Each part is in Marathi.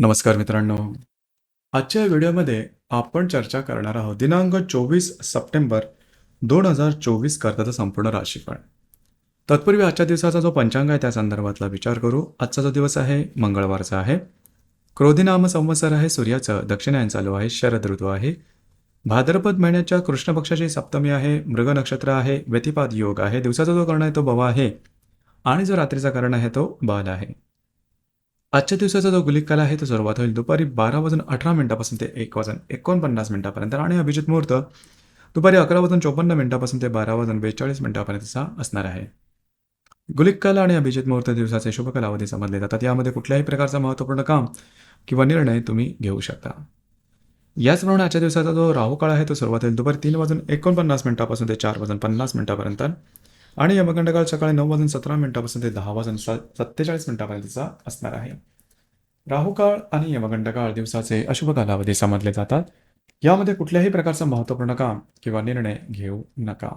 नमस्कार मित्रांनो. आजच्या व्हिडिओमध्ये आपण चर्चा करणार आहोत दिनांक 24 सप्टेंबर 2024 करताचा संपूर्ण राशीफळ. तत्पूर्वी आजच्या दिवसाचा जो पंचांग आहे त्या संदर्भातला विचार करू. आजचा जो दिवस आहे मंगळवारचा आहे. क्रोधी नाम संवत्सर आहे. सूर्याचं दक्षिणायन चालू आहे. शरद ऋतू आहे. भाद्रपद महिन्याच्या कृष्ण पक्षाची सप्तमी आहे. मृग नक्षत्र आहे. व्यतिपात योग आहे. दिवसाचा जो कर्ण आहे तो भव आहे आणि जो रात्रीचा कर्ण आहे तो बाल आहे. आजच्या दिवसाचा जो गुलिक काल आहे तो सुरुवात होईल दुपारी 12:18 ते 1:49 आणि अभिजित मुहूर्त दुपारी 11:54 ते 12:42 असणार आहे. गुलिक काल आणि अभिजित मुहूर्त दिवसाचे शुभ कालावधी समजले जातात. यामध्ये कुठल्याही प्रकारचा महत्त्वपूर्ण काम किंवा निर्णय तुम्ही घेऊ शकता. याचप्रमाणे आजच्या दिवसाचा जो राहू काळ आहे तो सुरुवात होईल दुपारी 3:49 ते 4:50 आणि यमगंड काळ सकाळी 9:17 ते 10:47 असणार आहे. राहू काळ आणि यमगंड काळ दिवसाचे अशुभ कालावधी समजले जातात. यामध्ये कुठल्याही प्रकारचं महत्त्वपूर्ण काम किंवा निर्णय घेऊ नका.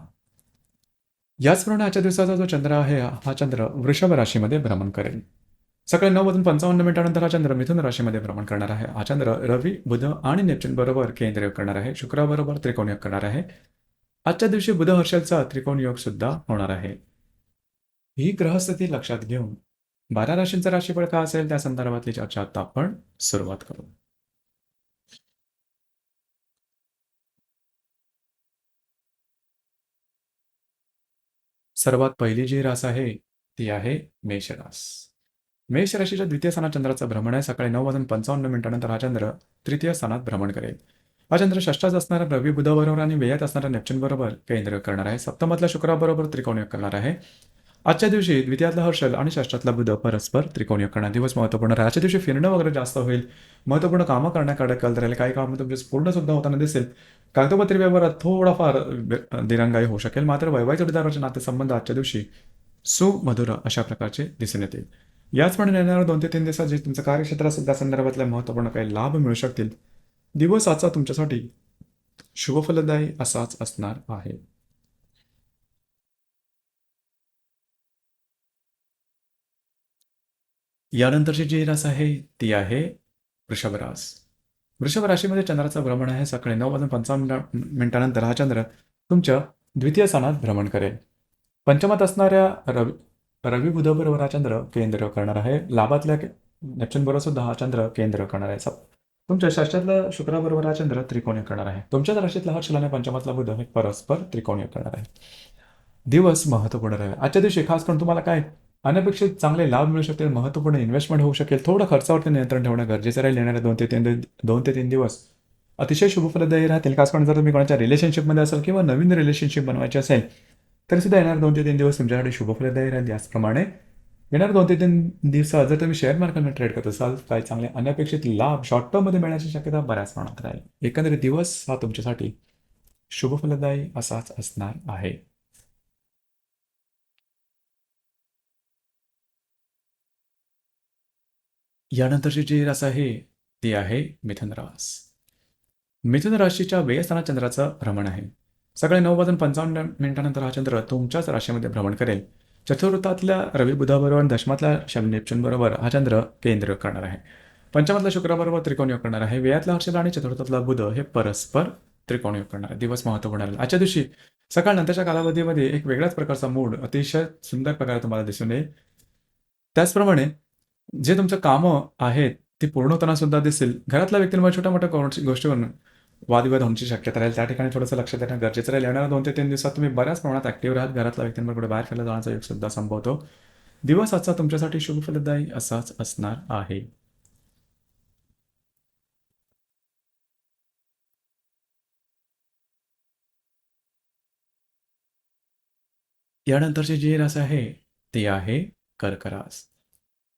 याचप्रमाणे आजच्या दिवसाचा जो चंद्र आहे हा चंद्र वृषभ राशीमध्ये भ्रमण करेल. सकाळी 9:55 हा चंद्र मिथुन राशीमध्ये भ्रमण करणार आहे. हा चंद्र रवी, बुध आणि नेपच्यून बरोबर केंद्र करणार आहे. शुक्राबरोबर त्रिकोण योग करणार आहे. आजच्या दिवशी बुध हर्षलचा त्रिकोण योग सुद्धा होणार आहे. ही ग्रहस्थिती लक्षात घेऊन 12 राशींचा राशीफळ का असेल त्या संदर्भातली चर्चा आता आपण सुरुवात करू. सर्वात पहिली जी रास आहे ती आहे मेष रास. मेष राशीच्या द्वितीय स्थानात चंद्राचं भ्रमण आहे. सकाळी 9:55 हा चंद्र तृतीय स्थानात भ्रमण करेल. हा चंद्र षष्ठात असणारा रवी बुधाबरोबर आणि व्ययात असणाऱ्या नेपच्यून बरोबर केंद्र करणार आहे. सप्तमातल्या शुक्राबरोबर त्रिकोण योग करणार आहे. आजच्या दिवशी द्वितीयातला हर्षल आणि षष्ठातला बुध परस्पर त्रिकोण योग करणार. दिवस महत्त्वपूर्ण आहे. आजच्या दिवशी फिरणं वगैरे जास्त होईल. महत्त्वपूर्ण कामं करण्याकडे कल राहील. काही कामं तुमचे पूर्ण सुद्धा होताना दिसेल. कागदोपत्री व्यवहारात थोडाफार दिरंगाई होऊ शकेल. मात्र वैवाहिक जोडीदाराचे नातेसंबंध आजच्या दिवशी सुमधुर अशा प्रकारचे दिसून येतील. याचप्रमाणे येणाऱ्या 2 ते 3 दिवसात जे तुमचं कार्यक्षेत्र असेल त्या संदर्भातले महत्त्वपूर्ण काही लाभ मिळू शकतील. दिवस आजचा तुमच्यासाठी शुभफलदायी असाच असणार आहे. यानंतरची जी रास आहे ती आहे वृषभ रास. वृषभ राशीमध्ये चंद्राचं भ्रमण आहे. सकाळी 9:55 हा चंद्र तुमच्या द्वितीय स्थानात भ्रमण करेल. पंचमात असणाऱ्या रवी बुधाबरोबर हा चंद्र केंद्र करणार आहे. लाभातल्या नेपच्यून बरोबर सुद्धा हा चंद्र केंद्र करणार आहे. तुमच्या षष्ठातल्या शुक्राबरोबर हा चंद्र त्रिकोण योग करणार आहे. तुमच्याच राशीतला हर्षल आणि पंचमातला बुध हे परस्पर त्रिकोण योग करणार आहे. दिवस महत्त्वपूर्ण राहील. आजच्या दिवशी खास करून तुम्हाला काय अनपेक्षित चांगले लाभ मिळू शकतील. महत्त्वपूर्ण इन्व्हेस्टमेंट होऊ शकेल. थोडं खर्चावरती नियंत्रण ठेवणं गरजेचं राहील. येणारे 2 ते 3 दिवस अतिशय शुभफलदायी राहतील. खास करून जर तुम्ही कोणाच्या रिलेशनशिपमध्ये असाल किंवा नवीन रिलेशनशिप बनवायची असेल तरी सुद्धा येणारे 2 ते 3 दिवस तुमच्यासाठी शुभफलदायी राहील. याचप्रमाणे येणारे 2 ते 3 दिवसात जर तुम्ही शेअर मार्केटमध्ये ट्रेड करत असाल काही चांगले अनपेक्षित लाभ शॉर्ट टर्ममध्ये मिळण्याची शक्यता बऱ्याच प्रमाणात राहील. एकंदरीत दिवस हा तुमच्यासाठी शुभफलदायी असाच असणार आहे. यानंतरची जी रास आहे ती आहे मिथुन रास. मिथुन राशीच्या व्ययस्थानात चंद्राचं भ्रमण आहे. सकाळी 9:55 हा चंद्र तुमच्याच राशीमध्ये भ्रमण करेल. चतुर्थातल्या रवी बुधाबरोबर आणि दशमातल्या नेपच्यून बरोबर हा चंद्र केंद्र करणार आहे. पंचमातल्या शुक्राबरोबर त्रिकोण योग करणार आहे. व्ययातला हर्षल आणि चतुर्थातला बुध हे परस्पर त्रिकोण योग करणार आहे. दिवस महत्त्वपूर्ण राहील. आजच्या दिवशी सकाळ नंतरच्या कालावधीमध्ये एक वेगळ्याच प्रकारचा मूड अतिशय सुंदर प्रकारे तुम्हाला दिसून येईल. त्याचप्रमाणे जे तुमचं कामं आहेत ती पूर्ण होताना सुद्धा दिसेल. घरातल्या व्यक्तींमध्ये छोट्या-मोठ्या गोष्टीवरून वादविवाद होण्याची शक्यता राहील. त्या ठिकाणी थोडंसं लक्ष देणं गरजेचं राहील. येणाऱ्या 2 ते 3 दिवसात तुम्ही बऱ्याच प्रमाणात ॲक्टिव्ह राहाल. घरातल्या व्यक्तींबरोबर कुठे बाहेर फिरायला जाण्याचा योग सुद्धा संभवतो. दिवस आजचा तुमच्यासाठी शुभफलदायी असाच असणार आहे. यानंतरची जी रास आहे ती आहे कर्क रास.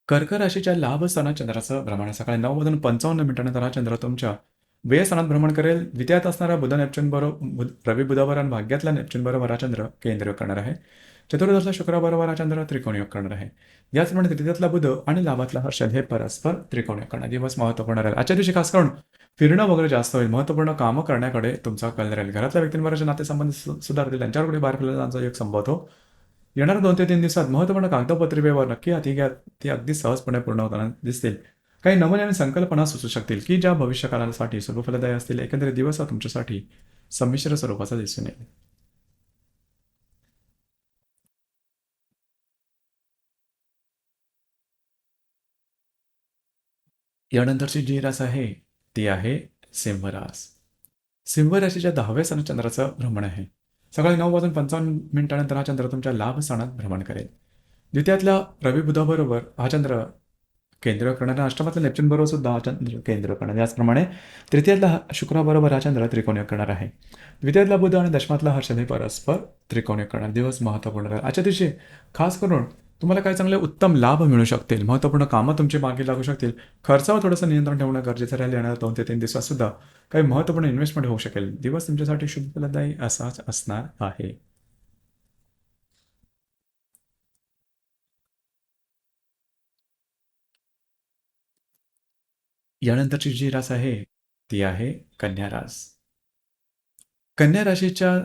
कर्क राशीच्या लाभ स्थानात चंद्राचं भ्रमण आहे. सकाळी 9:55 हा चंद्र तुमच्या व्यय स्थानात भ्रमण करेल. द्वितीयात असणारा बुध नेपच्यून बरोबर रवी बुधाबरोबर आणि भाग्यातल्या नेपच्यून बरोबर हा चंद्र केंद्र करणार आहे. चतुर्दशला शुक्राबरोबर हा चंद्र त्रिकोण योग करणार आहे. याचप्रमाणे तृतीयातला बुध आणि लाभातला हर्षल हे परस्पर त्रिकोण योग करणार. दिवस महत्त्वपूर्ण राहील. आजच्या दिवशी खास करून फिरणं वगैरे जास्त होईल. महत्त्वपूर्ण कामं करण्याकडे तुमचा कल राहील. घरातल्या व्यक्तींबरोबरचे नातेसंबंध सुधारतील. त्यांच्यावर कुठे बाहेर फिरायला जाण्याचा योग संभवतो. येणाऱ्या 2 ते 3 दिवसात महत्त्वपूर्ण कागदपत्री व्यवहार नक्की हाती घ्या. ती अगदी सहजपणे पूर्ण होताना दिसतील. काही नवनवीन संकल्पना सुचू शकतील की ज्या भविष्यकाळासाठी शुभफलदायी असतील. एकंदरीत दिवस हा तुमच्यासाठी संमिश्र स्वरूपाचा दिसून येईल. यानंतरची जी रास आहे ती आहे सिंह रास. सिंह राशीच्या 10व्या स्थानात चंद्राचं भ्रमण आहे. सकाळी 9:55 हा चंद्र तुमच्या लाभ स्थानात भ्रमण करेल. द्वितीयातल्या रवी बुधाबरोबर हा चंद्र केंद्र करणाऱ्या अष्टमातल्या नेपच्यून बरोबर सुद्धा हा चंद्र केंद्र करणार. याचप्रमाणे तृतीयातला शुक्राबरोबर हा चंद्र त्रिकोणीय करणार आहे. द्वितीयातला बुध आणि दशमातला हा शनी परस्पर त्रिकोणीय करणार. दिवस महत्त्वपूर्ण राहील. आजच्या दिवशी खास करून तुम्हाला काही चांगले उत्तम लाभ मिळू शकतील. महत्त्वपूर्ण कामं तुमची मागे लागू शकतील. खर्चावर थोडंसं नियंत्रण ठेवणं गरजेचं राहील. येणाऱ्या 2 ते 3 दिवसात सुद्धा काही महत्त्वपूर्ण इन्व्हेस्टमेंट होऊ शकेल. दिवस तुमच्यासाठी शुभफलदायी असाच असणार आहे. यानंतरची जी रास आहे ती आहे कन्या रास. कन्या राशीच्या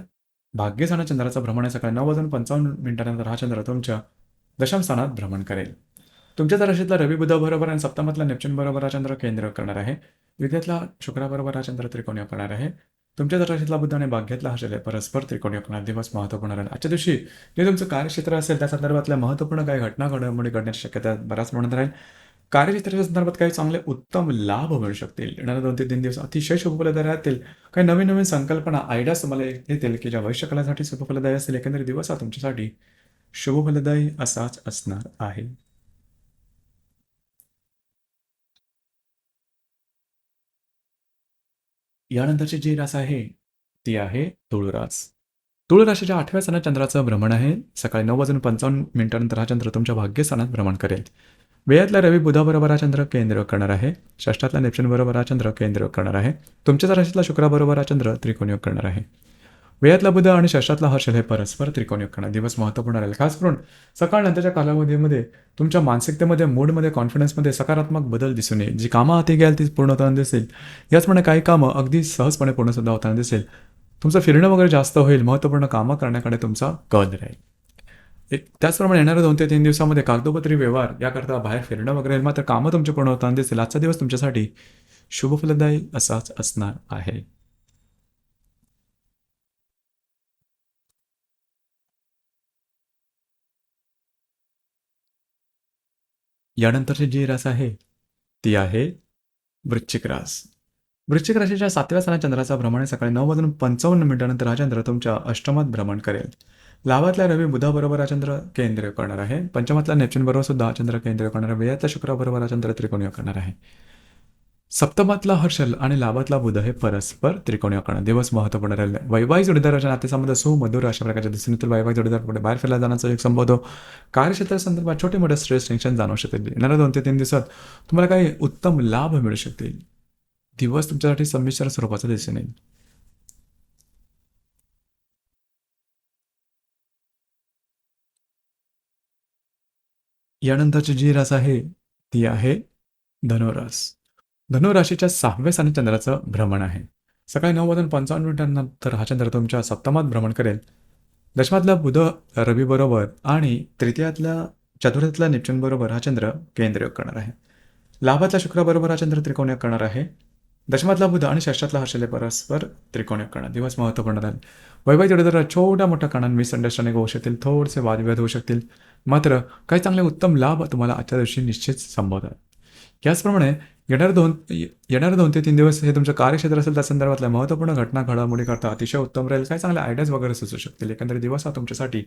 भाग्यस्थानात चंद्राचा भ्रमण आहे. सकाळी 9:55 हा चंद्र तुमच्या दशम स्थानात भ्रमण करेल. तुमच्याच राशीतला रवी बुधाबरोबर आणि सप्तमातला नेपच्यून बरोबर हा चंद्र केंद्र करणार आहे. द्वितीयातला शुक्राबरोबर हा चंद्र त्रिकोणीय करणार आहे. तुमच्याच राशीतला बुध आणि भाग्यातला हा शनी परस्पर त्रिकोणीय करणार. दिवस महत्त्वपूर्ण राहील. आजच्या दिवशी जे तुमचं कार्यक्षेत्र असेल त्या संदर्भातल्या महत्त्वपूर्ण काही घटना घडामोडी घडण्याची शक्यता बऱ्याच प्रमाणात राहील. कार्यक्षेत्राच्या संदर्भात काही चांगले उत्तम लाभ मिळू शकतील. येणाऱ्या 2 ते 3 दिवस अतिशय शुभफलदायी राहतील. काही नवीन संकल्पना, आयडियाज तुम्हाला येतील की ज्या भविष्यकाळासाठी शुभफलदायी असतील. एकंदरीत दिवस हा तुमच्यासाठी शुभफलदायी असाच असणार आहे. यानंतरची जी रास आहे ती आहे तुळ रास. तुळ राशीच्या 8व्या स्थानात चंद्राचं भ्रमण आहे. सकाळी 9:55 हा चंद्र तुमच्या भाग्यस्थानात भ्रमण करेल. व्ययातला रवी बुधाबरोबर हा चंद्र केंद्र करणार आहे. षष्ठातला नेपच्यून बरोबर हा चंद्र केंद्र करणार आहे. तुमच्याच राशीतला शुक्राबरोबर हा चंद्र त्रिकोणीय करणार आहे. व्ययातला बुध आणि षष्ठातला हर्षल हे परस्पर त्रिकोणीय करणार. दिवस महत्त्वपूर्ण राहील. खास करून सकाळ नंतरच्या कालावधीमध्ये तुमच्या मानसिकतेमध्ये, मूडमध्ये, कॉन्फिडन्समध्ये सकारात्मक बदल दिसून येईल. जी कामं हाती घ्याल ती पूर्ण होताना दिसेल. याचप्रमाणे काही कामं अगदी सहजपणे पूर्णसुद्धा होताना दिसेल. तुमचं फिरणं वगैरे जास्त होईल. महत्त्वपूर्ण कामं करण्याकडे तुमचा कल राहील. त्याचप्रमाणे येणाऱ्या 2 ते 3 दिवसामध्ये कागदोपत्री व्यवहार याकरता बाहेर फिरणं वगैरे मात्र कामं तुमची पूर्ण होताना दिसेल. आजचा दिवस तुमच्यासाठी शुभफलदायी असाच असणार आहे. यानंतरची जी रास आहे ती आहे वृश्चिक रास. वृश्चिक राशीच्या 7व्या स्थानात चंद्राचा भ्रमण आहे. सकाळी 9:55 हा चंद्र तुमच्या अष्टमात भ्रमण करेल. लाभातल्या रवी बुधाबरोबर हा चंद्र केंद्र करणार आहे. पंचमातल्या नेपच्यून बरोबर सुद्धा हा चंद्र केंद्र करणार आहे. व्ययातल्या शुक्राबरोबर हा चंद्र त्रिकोणीय करणार आहे. सप्तमातला हर्षल आणि लाभातला बुध हे परस्पर त्रिकोणीय करणार. दिवस महत्त्वपूर्ण राहिले. वैवाहिक जोडीदाराच्या नातेसंबंध सुमधुर अशा प्रकारच्या दिसून येतील. वैवाहिक जोडीदार पुढे बाहेर फिरायला जाण्याचा एक संभव होतो. कार्यक्षेत्रासंदर्भात छोटे मोठे स्ट्रेस टेन्शन जाणवू शकतील. येणाऱ्या 2 ते 3 दिवसात तुम्हाला काही उत्तम लाभ मिळू शकतील. दिवस तुमच्यासाठी संमिश्र स्वरूपाचा दिसून येईल. यानंतरची जी रास आहे ती आहे धनुरास. धनुराशीच्या 6व्या स्थानी चंद्राचं भ्रमण आहे. सकाळी 9:55 हा चंद्र तुमच्या सप्तमात भ्रमण करेल. दशमातला बुध रवी बरोबर आणि तृतीयातल्या चतुर्थातल्या नेपच्यून बरोबर हा चंद्र केंद्र करणार आहे. लाभातल्या शुक्राबरोबर हा चंद्र त्रिकोणीय करणार आहे. दशमातला बुध आणि षष्ठातला हर्षले परस्पर त्रिकोणीय करणार. दिवस महत्त्वपूर्ण राहील. वैवाहिक जोडीदारात छोट्या मोठ्या कारणांनी मिसअंडरस्टँडिंग होऊ शकतील. थोडेसे वादविवाद होऊ शकतील. मात्र काही चांगले उत्तम लाभ तुम्हाला आजच्या दिवशी निश्चित संभवतात. याचप्रमाणे येणारे 2 ते 3 दिवस हे तुमचं कार्यक्षेत्र असेल त्या संदर्भातल्या महत्त्वपूर्ण घटना घडामोडी करता अतिशय उत्तम राहील. काही चांगले आयडियाज वगैरे सुचू शकतील. एकंदरीत दिवस हा तुमच्यासाठी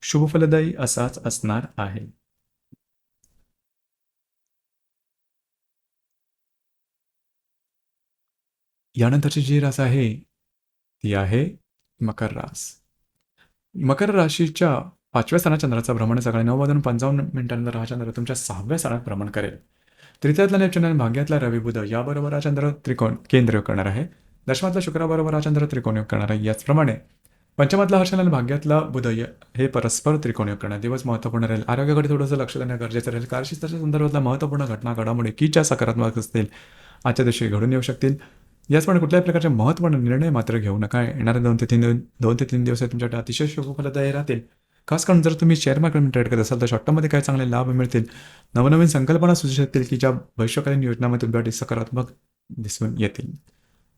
शुभफलदायी असाच असणार आहे. यानंतरची जी रास आहे ती आहे मकर रास. मकर राशीच्या 5व्या स्थानात चंद्राचा भ्रमण आहे. सकाळी 9:55 हा चंद्र तुमच्या 6व्या स्थानात भ्रमण करेल. तृतीयातला नेपच्यून आणि भाग्यातला रवी बुध याबरोबर हा चंद्र त्रिकोण केंद्र करणार आहे. दशमातला शुक्राबरोबर हा चंद्र त्रिकोणीय करणार आहे. याचप्रमाणे पंचमातला हर्षल आणि भाग्यातला बुध हे परस्पर त्रिकोणीय करणार. दिवस महत्त्वपूर्ण राहील. आरोग्याकडे थोडंसं लक्ष देणं गरजेचं राहील. कार्यक्षेत्राच्या संदर्भातल्या महत्त्वपूर्ण घटना घडामोडी की ज्या सकारात्मक असतील आजच्या दिवशी घडून येऊ शकतील. याचप्रमाणे कुठल्याही प्रकारचे महत्त्वपूर्ण निर्णय मात्र घेऊ नका. येणाऱ्या 2 ते 3 दिवस हे तुमच्याकडे अतिशय शुभफलदायी राहतील. खास करून जर तुम्ही शेअर मार्केटमध्ये ट्रेड करत असाल तर शॉर्ट टर्ममध्ये काय चांगले लाभ मिळतील, नवनवीन संकल्पना सुचू शकतील की ज्या भविष्यकालीन योजनांमध्ये तुमच्यासाठी सकारात्मक दिसून येतील.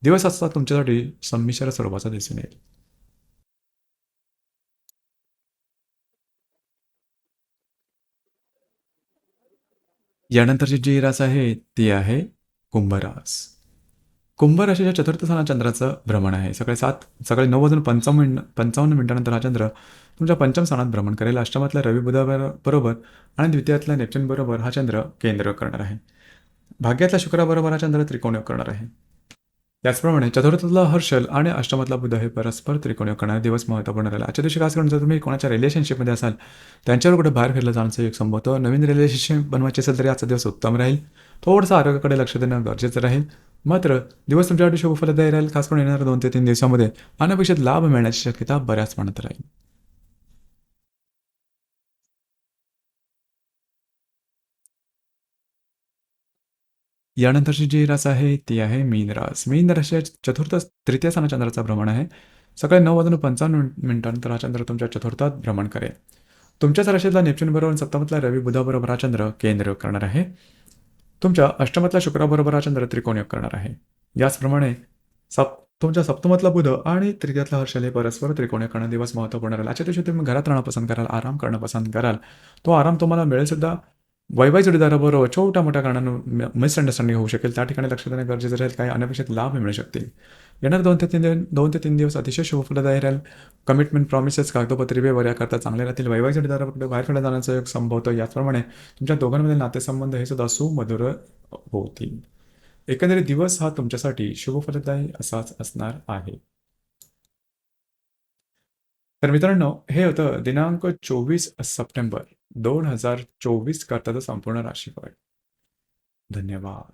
दिवस असता तुमच्यासाठी संमिश्र स्वरूपाचा दिसून येईल. यानंतरची जी रास आहे ती आहे कुंभ रास. कुंभ राशीच्या चतुर्थ स्थानात चंद्राचं भ्रमण आहे. सकाळी 9:55 मिनिटानंतर हा चंद्र तुमच्या पंचम स्थानात भ्रमण करेल. अष्टमातल्या रवी बुधाबरोबर आणि द्वितीयातल्या नेपच्यून बरोबर हा चंद्र केंद्र करणार आहे. भाग्यातल्या शुक्राबरोबर हा चंद्र त्रिकोणयोग करणार आहे. त्याचप्रमाणे चतुर्थातला हर्षल आणि अष्टमातला बुध हे परस्पर त्रिकोणयोग करणारे दिवस महत्त्वपूर्ण राहील. आजच्या दिवशी खास करून जर तुम्ही कोणाच्या रिलेशनशिपमध्ये असाल, त्यांच्यावर कुठे बाहेर फिरलं जाण्याचं एक संभवतं. नवीन रिलेशनशिप बनवायची असेल तरी आजचा दिवस उत्तम राहील. थोडंसं आरोग्याकडे लक्ष देणं गरजेचं राहील. मात्र दिवस तुमच्यासाठी शुभ फलदायी राहील. खास करून येणाऱ्या 2 ते 3 दिवसामध्ये अनपेक्षित लाभ मिळण्याची शक्यता बऱ्याच प्रमाणात राहील. यानंतरची जी रास आहे ती आहे मीन रास. मीन राशीच्या तृतीय स्थानात चंद्राचा भ्रमण आहे. सकाळी 9:55 मिनिटानंतर हा चंद्र तुमच्या चतुर्थात भ्रमण करेल. तुमच्याच राशीतला नेपच्यून बरोबर सप्तमातला रवी बुधाबरोबर हा चंद्र केंद्र करणार आहे. तुमच्या अष्टमातल्या शुक्राबरोबर हा चंद्र त्रिकोणयोग करणार आहे. याचप्रमाणे तुमच्या सप्तमातला बुध आणि तृतीयातला हर्षल हे परस्पर त्रिकोणीय करणं दिवस महत्त्वपूर्ण राहील. आजच्या दिवशी तुम्ही घरात राहणं पसंत कराल, आराम करणं पसंत कराल. तो आराम तुम्हाला मिळेल सुद्धा. वैवाहिक जोडीदाराबरोबर छोट्या-मोठ्या कारणानं मिसअंडरस्टँडिंग होऊ शकेल. त्या ठिकाणी लक्ष देणं गरजेचं राहील. काही अनपेक्षित लाभ मिळू शकतील. येणारे 2 ते 3 दिवस अतिशय शुभफलदायी राहील. कमिटमेंट, प्रॉमिसेस, कागदोपत्री व्यवहार याकरता चांगले राहतील. वैवाहिक जोडीदाराकडे बाहेर फिरण्यात जाण्याचा योग संभवतो. याचप्रमाणे तुमच्या दोघांमधील नातेसंबंध हे सुद्धा सुमधुर होतील. एकंदरीत दिवस हा तुमच्यासाठी शुभफलदायी असाच असणार आहे. तर मित्रांनो, हे होतं दिनांक 24 सप्टेंबर 2024 करताचं संपूर्ण राशीफळ. धन्यवाद.